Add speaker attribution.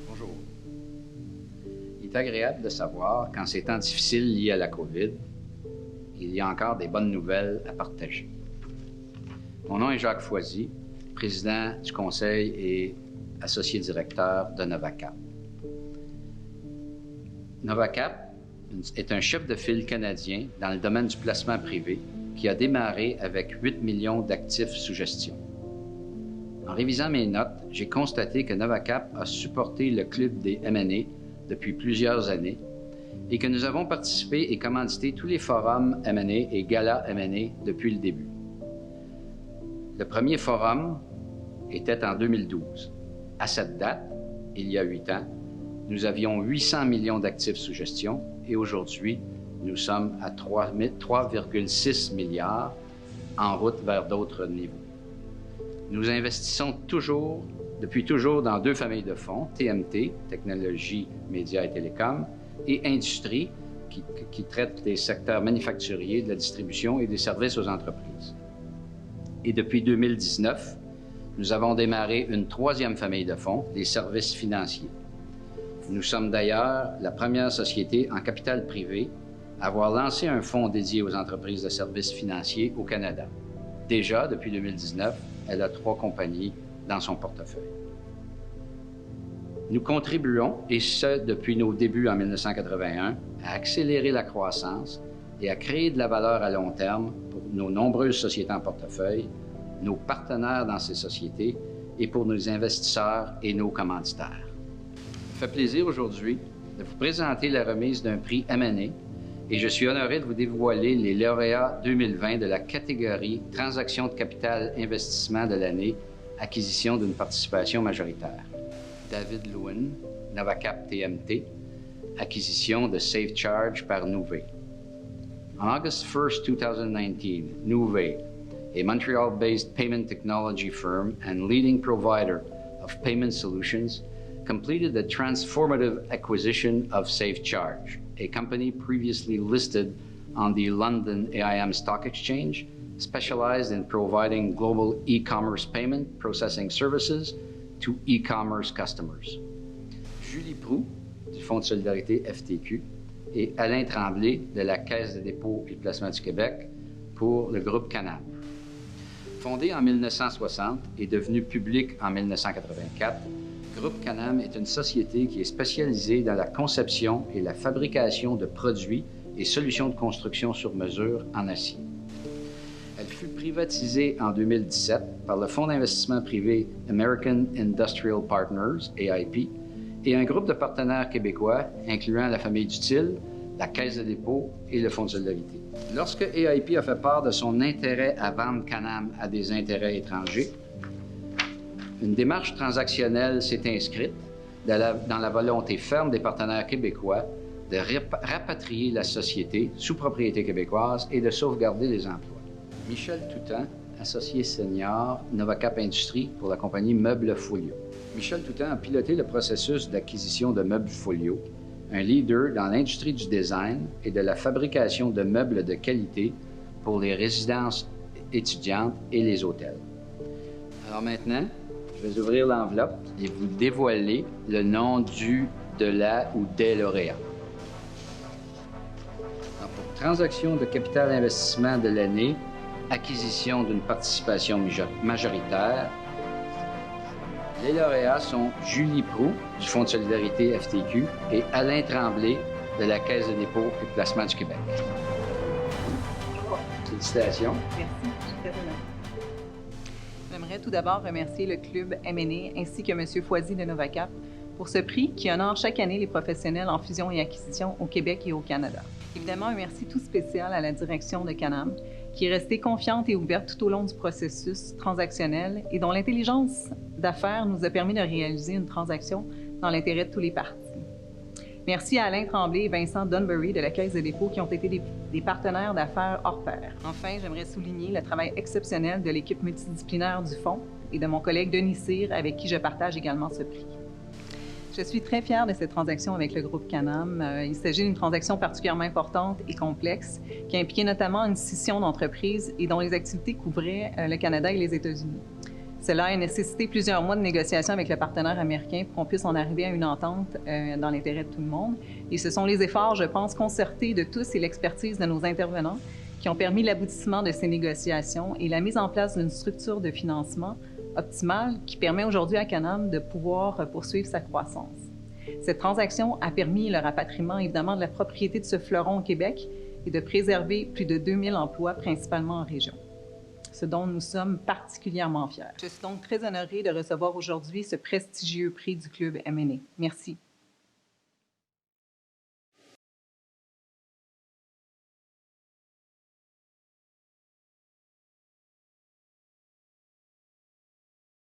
Speaker 1: Bonjour. Il est agréable de savoir qu'en ces temps difficiles liés à la COVID, il y a encore des bonnes nouvelles à partager. Mon nom est Jacques Foisy, président du conseil et associé directeur de Novacap. Novacap est un chef de file canadien dans le domaine du placement privé qui a démarré avec 8 millions d'actifs sous gestion. En révisant mes notes, j'ai constaté que Novacap a supporté le club des M&A depuis plusieurs années et que nous avons participé et commandité tous les forums M&A et galas M&A depuis le début. Le premier forum était en 2012. À cette date, il y a 8 ans, nous avions 800 millions d'actifs sous gestion et aujourd'hui, nous sommes à 3,6 milliards en route vers d'autres niveaux. Nous investissons depuis toujours dans 2 familles de fonds, TMT, Technologie, Médias et Télécom, et Industrie, qui traite des secteurs manufacturiers, de la distribution et des services aux entreprises. Et depuis 2019, nous avons démarré une 3e famille de fonds, les services financiers. Nous sommes d'ailleurs la première société en capital privé à avoir lancé un fonds dédié aux entreprises de services financiers au Canada. Déjà, depuis 2019, elle a 3 compagnies dans son portefeuille. Nous contribuons, et ce depuis nos débuts en 1981, à accélérer la croissance et à créer de la valeur à long terme pour nos nombreuses sociétés en portefeuille, nos partenaires dans ces sociétés et pour nos investisseurs et nos commanditaires. Ça me fait plaisir aujourd'hui de vous présenter la remise d'un prix M&A et je suis honoré de vous dévoiler les lauréats 2020 de la catégorie Transactions de capital investissement de l'année, acquisition d'une participation majoritaire. David Lewin, Novacap TMT, acquisition de SafeCharge par Nuvei. On August 1st, 2019, Nuvei, a Montreal-based payment technology firm and leading provider of payment solutions, completed the transformative acquisition of SafeCharge, a company previously listed on the London AIM Stock Exchange, specialized in providing global e-commerce payment processing services to e-commerce customers. Julie Proulx, du Fonds de solidarité FTQ, et Alain Tremblay, de la Caisse de dépôt et de placement du Québec, pour le groupe Canam. Fondé en 1960 et devenu public en 1984, Groupe Canam est une société qui est spécialisée dans la conception et la fabrication de produits et solutions de construction sur mesure en acier. Elle fut privatisée en 2017 par le fonds d'investissement privé American Industrial Partners, AIP, et un groupe de partenaires québécois, incluant la famille Dutil, la Caisse de dépôt et le Fonds de solidarité. Lorsque AIP a fait part de son intérêt à vendre Canam à des intérêts étrangers, une démarche transactionnelle s'est inscrite dans la volonté ferme des partenaires québécois de rapatrier la société sous propriété québécoise et de sauvegarder les emplois. Michel Toutan, associé senior Novacap Industries pour la compagnie Meubles Folio. Michel Toutan a piloté le processus d'acquisition de Meubles Folio, un leader dans l'industrie du design et de la fabrication de meubles de qualité pour les résidences étudiantes et les hôtels. Alors maintenant, je vais ouvrir l'enveloppe et vous dévoiler le nom de la ou des lauréats. Alors, pour transaction de capital investissement de l'année, acquisition d'une participation majoritaire, les lauréats sont Julie Proulx du Fonds de solidarité FTQ et Alain Tremblay de la Caisse de dépôt et de placement du Québec. Félicitations.
Speaker 2: Merci, je suis très heureuse. J'aimerais tout d'abord remercier le club M&A ainsi que M. Foisy de Novacap pour ce prix qui honore chaque année les professionnels en fusion et acquisition au Québec et au Canada. Évidemment, un merci tout spécial à la direction de Canam, qui est restée confiante et ouverte tout au long du processus transactionnel et dont l'intelligence d'affaires nous a permis de réaliser une transaction dans l'intérêt de tous les parties. Merci à Alain Tremblay et Vincent Dunbury de la Caisse de dépôt qui ont été des partenaires d'affaires hors pair. Enfin, j'aimerais souligner le travail exceptionnel de l'équipe multidisciplinaire du Fonds et de mon collègue Denis Cyr, avec qui je partage également ce prix. Je suis très fière de cette transaction avec le groupe Canam. Il s'agit d'une transaction particulièrement importante et complexe qui a impliqué notamment une scission d'entreprise et dont les activités couvraient le Canada et les États-Unis. Cela a nécessité plusieurs mois de négociations avec le partenaire américain pour qu'on puisse en arriver à une entente dans l'intérêt de tout le monde. Et ce sont les efforts, je pense, concertés de tous et l'expertise de nos intervenants qui ont permis l'aboutissement de ces négociations et la mise en place d'une structure de financement optimale qui permet aujourd'hui à Canam de pouvoir poursuivre sa croissance. Cette transaction a permis le rapatriement, évidemment, de la propriété de ce fleuron au Québec et de préserver plus de 2000 emplois, principalement en région, ce dont nous sommes particulièrement fiers. Je suis donc très honorée de recevoir aujourd'hui ce prestigieux prix du Club M&A. Merci.